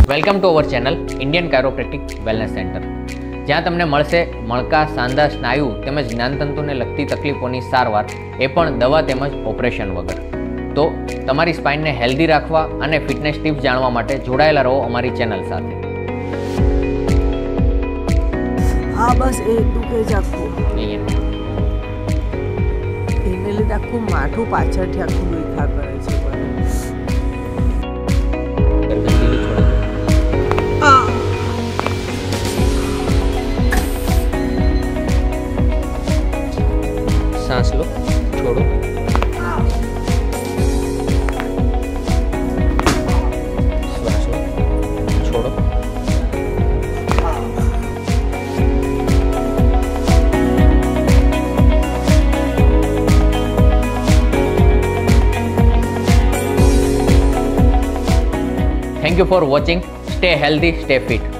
Welcome to our channel Indian chiropractic wellness centre, જ્યાં તમને મળશે મણકા, સાંધા, સ્નાયુ તેમજ જ્ઞાનતંતુને લગતી તકલીફોની સારવાર, એ પણ દવા તેમજ ઓપરેશન વગર. તો તમારી સ્પાઇનને હેલ્ધી રાખવા અને ફિટનેસ ટિપ્સ જાણવા માટે જોડાયેલા રહો અમારી ચેનલ સાથે. હા બસ એટલું કે જ આખું એને લીધે આખું માથું પાછળથી આખું દુખા કરે છે. सांस लो, छोड़ो. श्वास लो, छोड़ो. Thank you for watching. Stay healthy, stay fit.